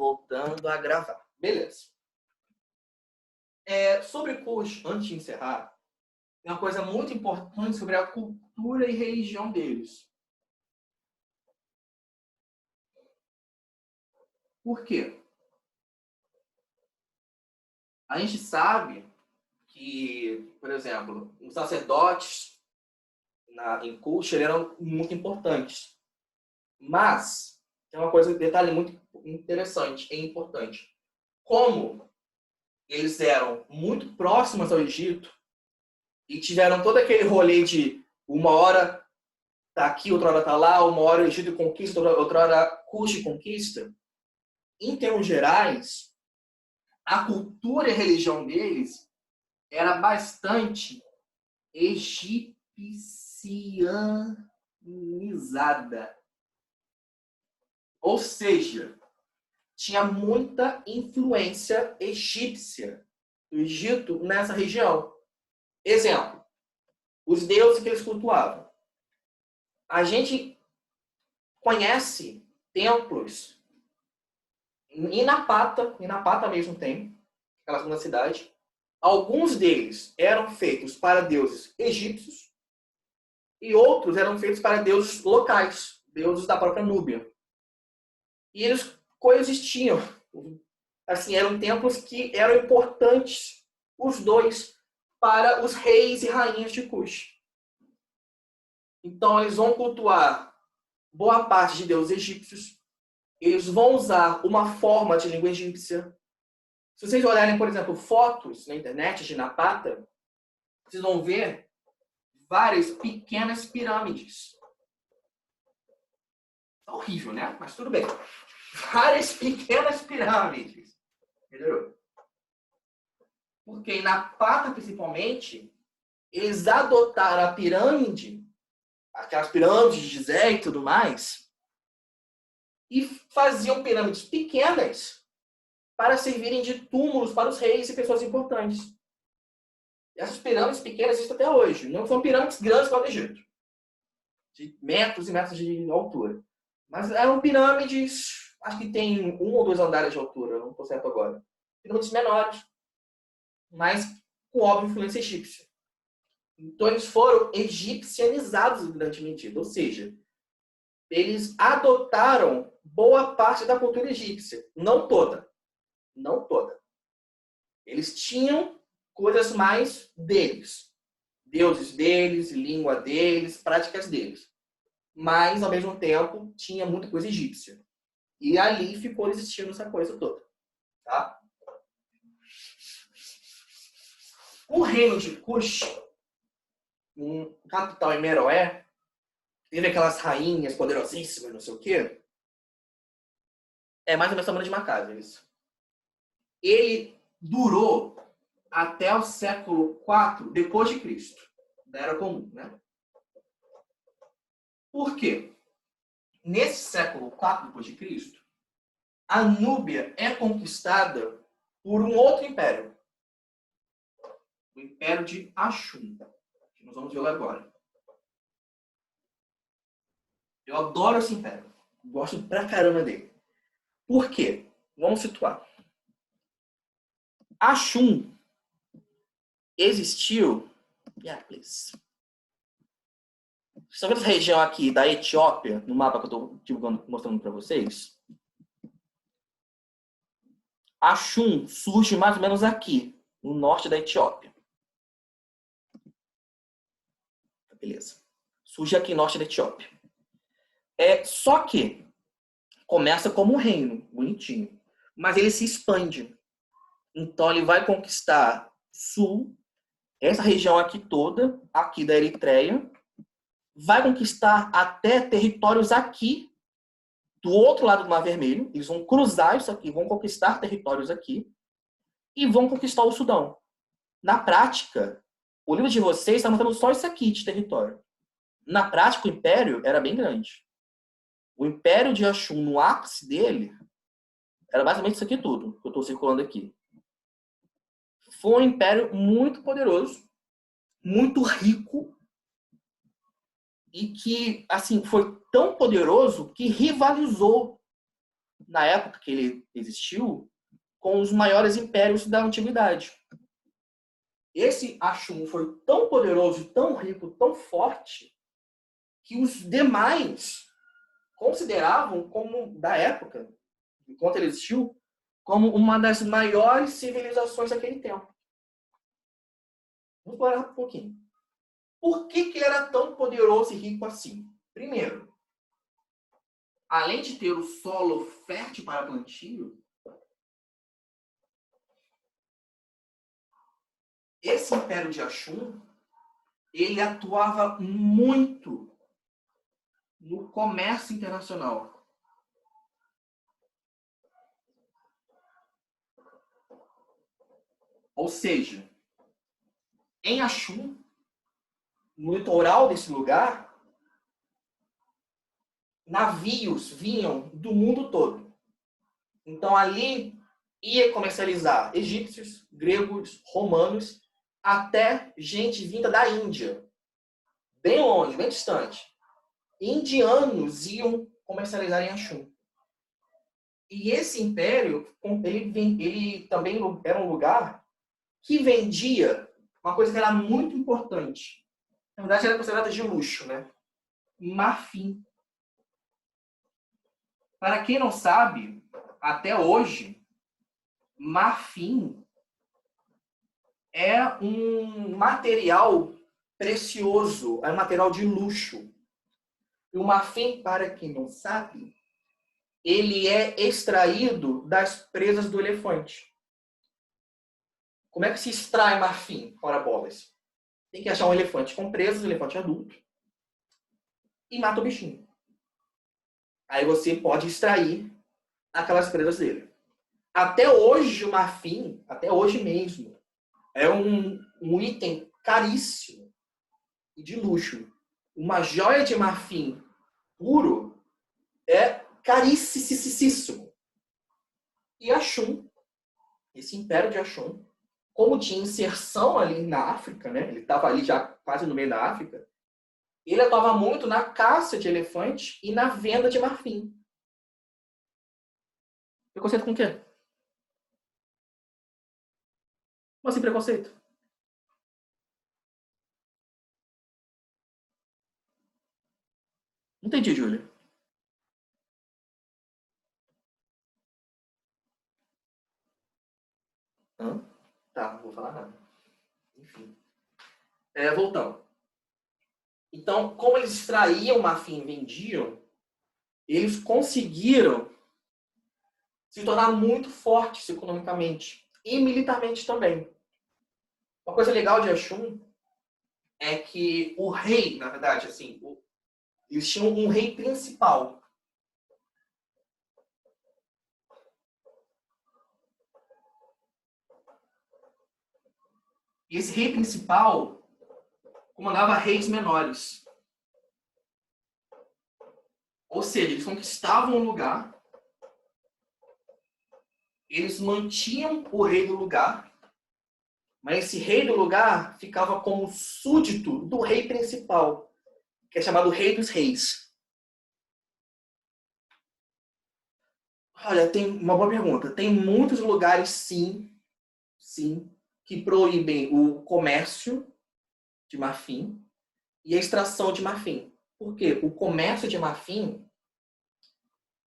voltando a gravar. Beleza. Sobre Cush, antes de encerrar, tem uma coisa muito importante sobre a cultura e religião deles. Por quê? A gente sabe que, por exemplo, os sacerdotes em Cush eram muito importantes. Mas tem uma coisa, um detalhe muito interessante e importante. Como eles eram muito próximos ao Egito e tiveram todo aquele rolê de uma hora tá aqui, outra hora tá lá, uma hora o Egito conquista, outra hora Cush conquista. Em termos gerais, a cultura e a religião deles era bastante egipcianizada. Ou seja, tinha muita influência egípcia do Egito nessa região. Exemplo, os deuses que eles cultuavam. A gente conhece templos em Napata mesmo tem, aquela segunda cidade. Alguns deles eram feitos para deuses egípcios e outros eram feitos para deuses locais, deuses da própria Núbia. E eles coexistiam. Assim, eram templos que eram importantes, os dois, para os reis e rainhas de Cush. Então, eles vão cultuar boa parte de deuses egípcios. Eles vão usar uma forma de língua egípcia. Se vocês olharem, por exemplo, fotos na internet de Napata, vocês vão ver várias pequenas pirâmides. É horrível, né? Mas tudo bem. Várias pequenas pirâmides. Melhorou. Porque em Napata, principalmente, eles adotaram a pirâmide, aquelas pirâmides de Gizé e tudo mais, e faziam pirâmides pequenas para servirem de túmulos para os reis e pessoas importantes. E essas pirâmides pequenas existem até hoje. Não são pirâmides grandes como a do Egito, de metros e metros de altura. Mas eram pirâmides, acho que tem 1 ou 2 andares de altura, não estou certo agora. Pirâmides menores, mas com óbvia influência egípcia. Então eles foram egipcianizados em grande medida, ou seja, eles adotaram boa parte da cultura egípcia. Não toda. Não toda. Eles tinham coisas mais deles. Deuses deles, língua deles, práticas deles. Mas, ao mesmo tempo, tinha muita coisa egípcia. E ali ficou existindo essa coisa toda. Tá? O reino de Cush, capital em Meroé, teve aquelas rainhas poderosíssimas, não sei o quê. É mais ou menos tamanho de uma casa, isso. Ele durou até o século IV depois de Cristo, da Era Comum, né? Por quê? Nesse século IV depois de Cristo, a Núbia é conquistada por um outro império, o Império de Axum, que nós vamos ver agora. Eu adoro esse império, gosto pra caramba dele. Por quê? Vamos situar. Axum existiu. Yeah, please. Estão vendo essa região aqui da Etiópia, no mapa que eu estou mostrando para vocês? Axum surge mais ou menos aqui, no norte da Etiópia. Beleza. Surge aqui no norte da Etiópia. Só que começa como um reino, bonitinho. Mas ele se expande. Então ele vai conquistar sul, essa região aqui toda, aqui da Eritreia, vai conquistar até territórios aqui, do outro lado do Mar Vermelho. Eles vão cruzar isso aqui, vão conquistar territórios aqui e vão conquistar o Sudão. Na prática, o livro de vocês está mostrando só isso aqui de território. Na prática, o império era bem grande. O império de Axum, no ápice dele, era basicamente isso aqui tudo, que eu estou circulando aqui. Foi um império muito poderoso, muito rico, e que, assim, foi tão poderoso que rivalizou na época que ele existiu, com os maiores impérios da antiguidade. Esse Axum foi tão poderoso, tão rico, tão forte, que os demais consideravam como, da época, enquanto ele existiu, como uma das maiores civilizações daquele tempo. Vamos parar um pouquinho. Por que ele era tão poderoso e rico assim? Primeiro, além de ter o solo fértil para plantio, esse Império de Axum, ele atuava muito no comércio internacional. Ou seja, em Axum, no litoral desse lugar, navios vinham do mundo todo. Então ali ia comercializar egípcios, gregos, romanos, até gente vinda da Índia, bem longe, bem distante. Indianos iam comercializar em Axum. E esse império, ele também era um lugar que vendia uma coisa que era muito importante. Na verdade, era considerada de luxo, né? Marfim. Para quem não sabe, até hoje, marfim é um material precioso, é um material de luxo. E o marfim, para quem não sabe, ele é extraído das presas do elefante. Como é que se extrai marfim, ora bolas? Tem que achar um elefante com presas, um elefante adulto, e mata o bichinho. Aí você pode extrair aquelas presas dele. Até hoje, o marfim, até hoje mesmo, é um item caríssimo e de luxo. Uma joia de marfim puro é caríssimo. E Axum, esse império de Axum, como tinha inserção ali na África, né? Ele estava ali já quase no meio da África, ele atuava muito na caça de elefante e na venda de marfim. Preconceito com o quê? Como assim preconceito? Não entendi, Júlia. Hã? Tá, não vou falar nada. Enfim. Voltando. Então, como eles extraíam marfim e vendiam, eles conseguiram se tornar muito fortes economicamente e militarmente também. Uma coisa legal de Axum é que o rei, na verdade, assim, eles tinham um rei principal. E esse rei principal comandava reis menores. Ou seja, eles conquistavam um lugar, eles mantinham o rei do lugar, mas esse rei do lugar ficava como súdito do rei principal, que é chamado Rei dos Reis. Olha, tem uma boa pergunta. Tem muitos lugares, sim, que proíbem o comércio de marfim e a extração de marfim. Por quê? O comércio de marfim,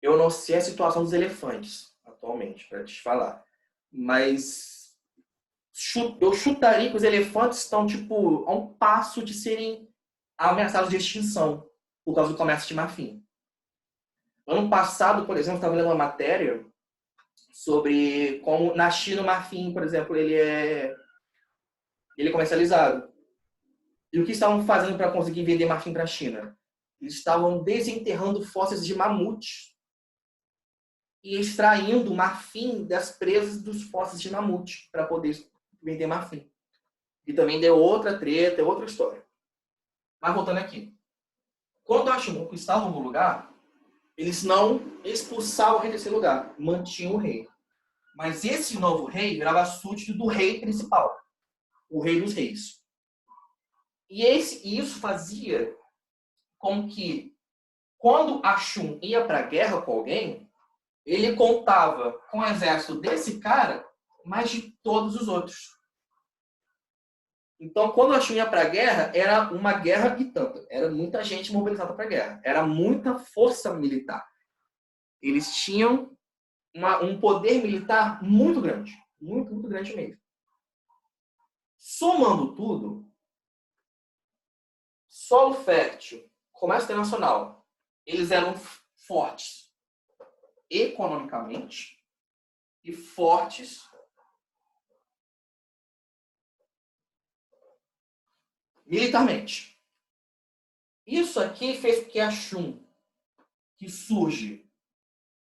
eu não sei a situação dos elefantes atualmente, para te falar. Mas eu chutaria que os elefantes estão tipo, a um passo de serem ameaçados de extinção por causa do comércio de marfim. Ano passado, por exemplo, estava lendo uma matéria sobre como na China o marfim, por exemplo, ele é comercializado. E o que estavam fazendo para conseguir vender marfim para a China? Eles estavam desenterrando fósseis de mamute e extraindo marfim das presas dos fósseis de mamute para poder vender marfim. E também deu outra treta, outra história. Mas voltando aqui. Quando a Ashmun conquistavam um lugar, eles não expulsavam o rei desse lugar, mantinham o rei. Mas esse novo rei virava súdito do rei principal, o rei dos reis. E isso fazia com que, quando Ashum ia para a guerra com alguém, ele contava com o exército desse cara, mas de todos os outros. Então, quando o Ashum ia para a guerra, era uma guerra e tanto. Era muita gente mobilizada para a guerra. Era muita força militar. Eles tinham um poder militar muito grande. Muito, muito grande mesmo. Somando tudo, solo fértil, comércio internacional, eles eram fortes economicamente e fortes militarmente. Isso aqui fez com que Ashum, que surge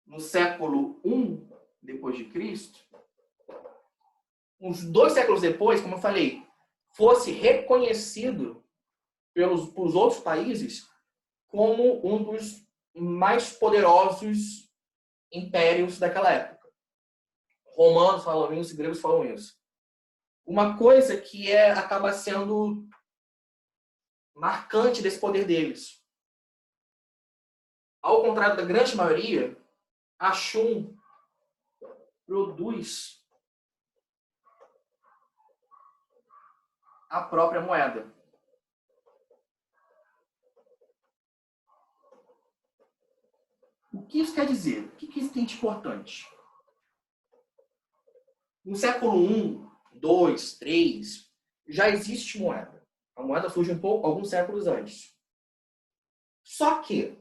no século I depois de Cristo, uns 2 séculos depois, como eu falei, fosse reconhecido pelos outros países como um dos mais poderosos impérios daquela época. Romanos falam isso, gregos falam isso. Uma coisa que acaba sendo marcante desse poder deles. Ao contrário da grande maioria, Ashum produz a própria moeda. O que isso quer dizer? O que isso tem de importante? No século I, II, III, já existe moeda. A moeda surge alguns séculos antes. Só que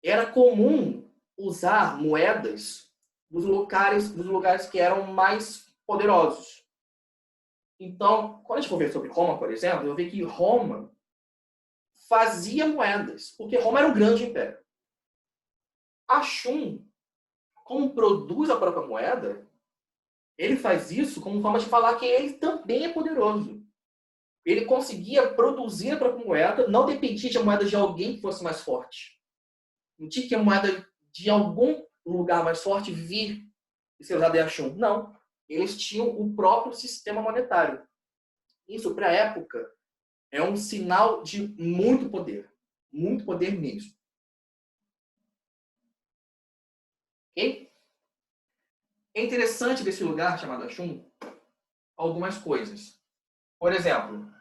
era comum usar moedas dos lugares que eram mais poderosos. Então, quando a gente for ver sobre Roma, por exemplo, eu vi que Roma fazia moedas, porque Roma era um grande império. Ashum, como produz a própria moeda, ele faz isso como forma de falar que ele também é poderoso. Ele conseguia produzir a própria moeda, não dependia de a moeda de alguém que fosse mais forte. Não tinha que a moeda de algum lugar mais forte vir e ser usada em Ashum. Não. Eles tinham o próprio sistema monetário. Isso, para a época, é um sinal de muito poder. Muito poder mesmo. Ok? É interessante desse lugar chamado Ashum algumas coisas. Por exemplo,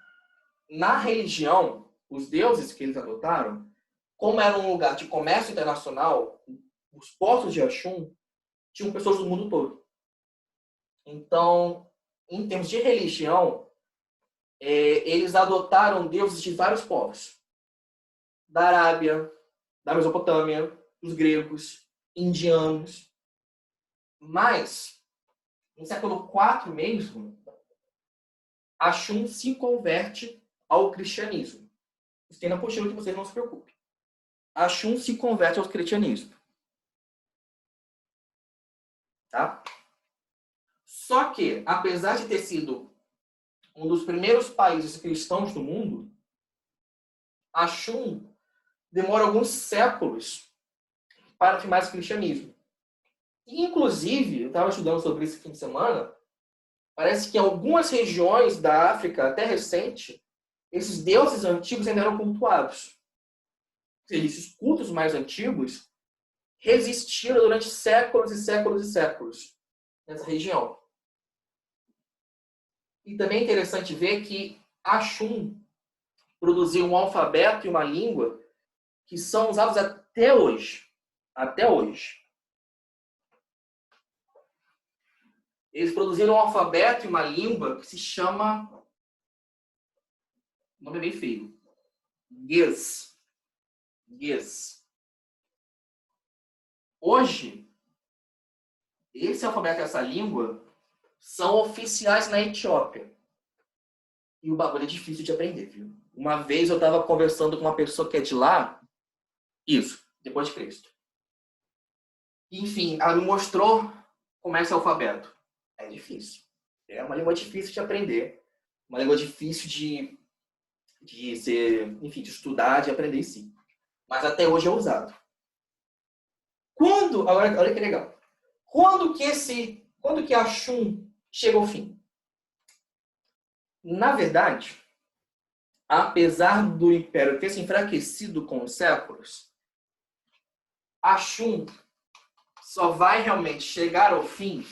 na religião, os deuses que eles adotaram, como era um lugar de comércio internacional, os portos de Ashum tinham pessoas do mundo todo. Então, em termos de religião, eles adotaram deuses de vários povos. Da Arábia, da Mesopotâmia, dos gregos, indianos. Mas, no século IV mesmo, Ashum se converte ao cristianismo. Isso tem na apostila que vocês não se preocupem. Ashum se converte ao cristianismo. Tá? Só que, apesar de ter sido um dos primeiros países cristãos do mundo, Ashum demora alguns séculos para afirmar esse cristianismo. E, inclusive, eu estava estudando sobre isso esse fim de semana, parece que em algumas regiões da África, até recente, esses deuses antigos ainda eram cultuados. Ou seja, esses cultos mais antigos resistiram durante séculos e séculos e séculos nessa região. E também é interessante ver que Ashum produziu um alfabeto e uma língua que são usados até hoje. Até hoje. Eles produziram um alfabeto e uma língua que se chama... O nome é bem feio. Ge'ez. Ge'ez. Hoje, esse alfabeto e essa língua são oficiais na Etiópia. E o bagulho é difícil de aprender, viu? Uma vez eu estava conversando com uma pessoa que é de lá, isso, depois de Cristo. Enfim, ela me mostrou como é esse alfabeto. É difícil. É uma língua difícil de aprender. Uma língua difícil de ser, enfim, de estudar, de aprender em si. Mas até hoje é usado. Olha que legal. Quando que Ashum chega ao fim? Na verdade, apesar do Império ter se enfraquecido com os séculos, Ashum só vai realmente chegar ao fim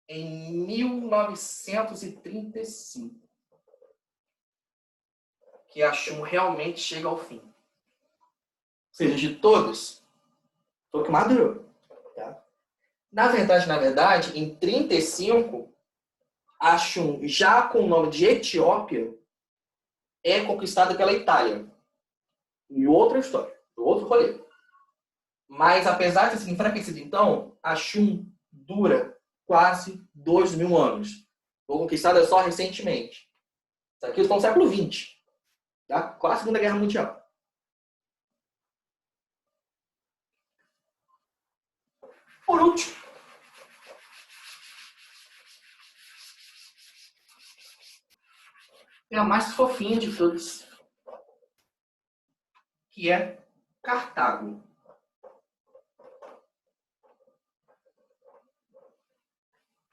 em 1935. Que Axum realmente chega ao fim. Ou seja, de todos, foi o que mais durou. Tá? Na verdade, em 35, Axum, já com o nome de Etiópia, é conquistada pela Itália. E outra história, outro rolê. Mas, apesar de ter sido enfraquecido, então, Axum dura quase 2.000 anos. Foi conquistada só recentemente. Isso aqui está no século XX. Tá? Quase a Segunda Guerra Mundial. Por último, é a mais fofinha de todas, que é Cartago.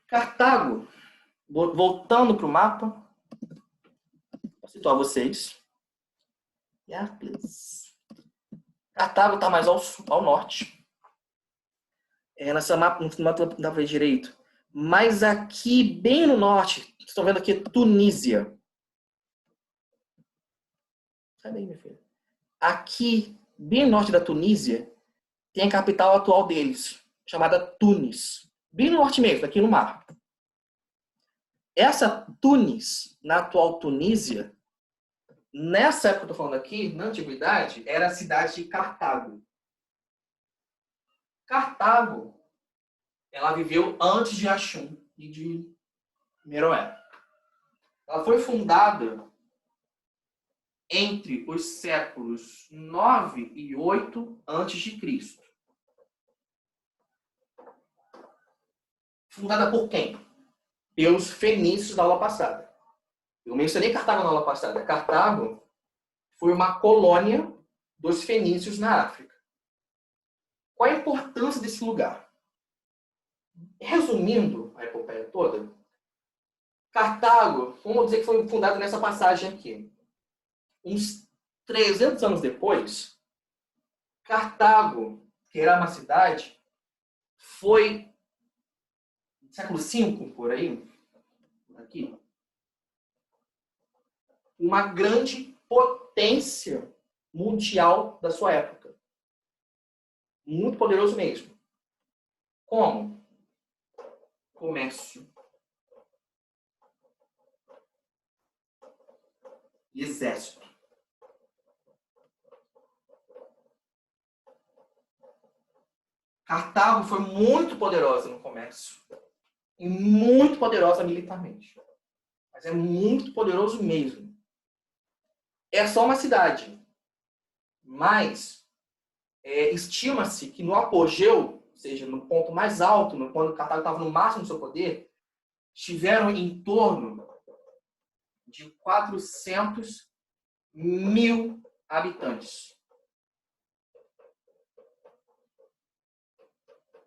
Cartago, voltando para o mapa, vou situar vocês. Yeah, please. Cartago está mais ao norte. Nessa mapa, no mapa não dá para ver direito. Mas aqui, bem no norte, vocês estão vendo aqui Tunísia. Sai daí, minha filha. Aqui, bem no norte da Tunísia, tem a capital atual deles, chamada Tunis. Bem no norte mesmo, aqui no mar. Essa Tunis, na atual Tunísia, nessa época que eu estou falando aqui, na antiguidade, era a cidade de Cartago. Cartago, ela viveu antes de Axum e de Meroé. Ela foi fundada entre os séculos 9 e 8 a.C. Fundada por quem? Pelos fenícios da aula passada. Eu mencionei Cartago na aula passada. Cartago foi uma colônia dos fenícios na África. Qual a importância desse lugar? Resumindo a epopeia toda, Cartago, vamos dizer que foi fundada nessa passagem aqui. Uns 300 anos depois, Cartago, que era uma cidade, foi no século V, por aí, aqui, uma grande potência mundial da sua época. Muito poderoso mesmo. Como? Comércio. E exército. Cartago foi muito poderosa no comércio. E muito poderosa militarmente. Mas é muito poderoso mesmo. É só uma cidade. Mas estima-se que no apogeu, ou seja, no ponto mais alto, quando Cartago estava no máximo do seu poder, tiveram em torno de 400 mil habitantes.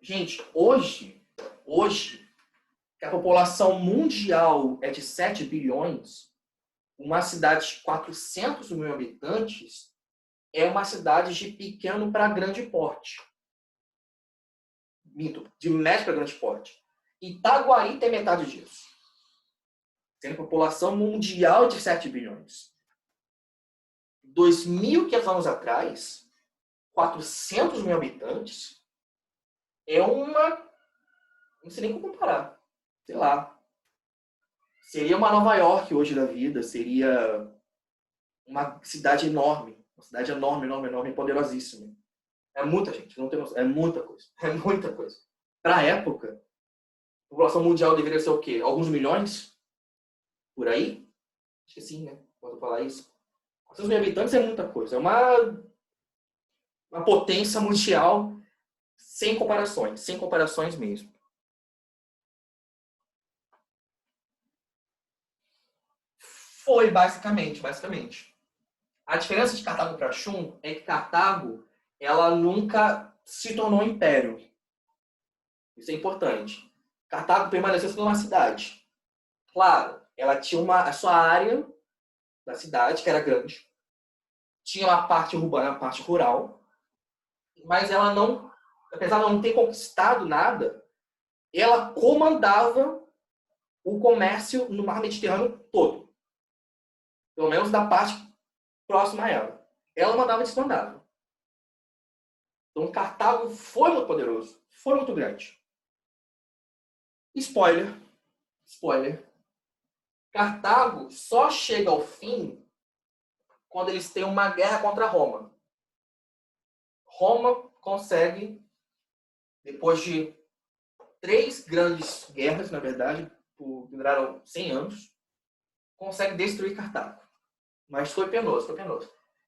Gente, hoje, que a população mundial é de 7 bilhões, uma cidade de 400 mil habitantes é uma cidade de pequeno para grande porte. De médio para grande porte. Itaguaí tem metade disso. Tem população mundial de 7 bilhões. 2.500 anos atrás, 400 mil habitantes é uma... Não sei nem como comparar. Sei lá. Seria uma Nova York hoje da vida. Seria uma cidade enorme. Uma cidade enorme, enorme, enorme, poderosíssima. É muita gente, não tem noção. É muita coisa. É muita coisa. Para a época, a população mundial deveria ser o quê? Alguns milhões? Por aí? Acho que sim, né? Quando eu falar isso. 400 mil habitantes é muita coisa. É uma potência mundial sem comparações mesmo. Foi basicamente. A diferença de Cartago para Axum é que Cartago, ela nunca se tornou um império. Isso é importante. Cartago permaneceu sendo uma cidade. Claro, ela tinha a sua área da cidade, que era grande. Tinha uma parte urbana, uma parte rural. Mas ela não apesar de não ter conquistado nada, ela comandava o comércio no mar Mediterrâneo todo. Pelo menos da parte próxima a ela. Ela mandava e desmandava. Então, Cartago foi muito poderoso. Foi muito grande. Spoiler. Cartago só chega ao fim quando eles têm uma guerra contra Roma. Roma consegue, depois de 3 grandes guerras, na verdade, que duraram 100 anos, consegue destruir Cartago. Mas foi penoso.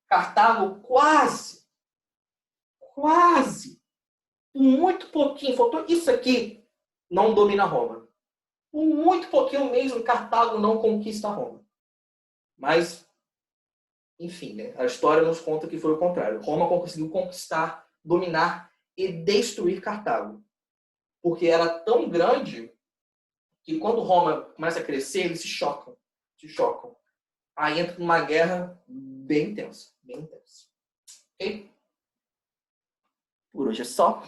Cartago quase, muito pouquinho, faltou isso aqui, não domina Roma. Por muito pouquinho mesmo, Cartago não conquista Roma. Mas, enfim, né? A história nos conta que foi o contrário. Roma conseguiu conquistar, dominar e destruir Cartago. Porque era tão grande que quando Roma começa a crescer, eles se chocam. Aí entra numa guerra bem intensa. Ok? Por hoje é só.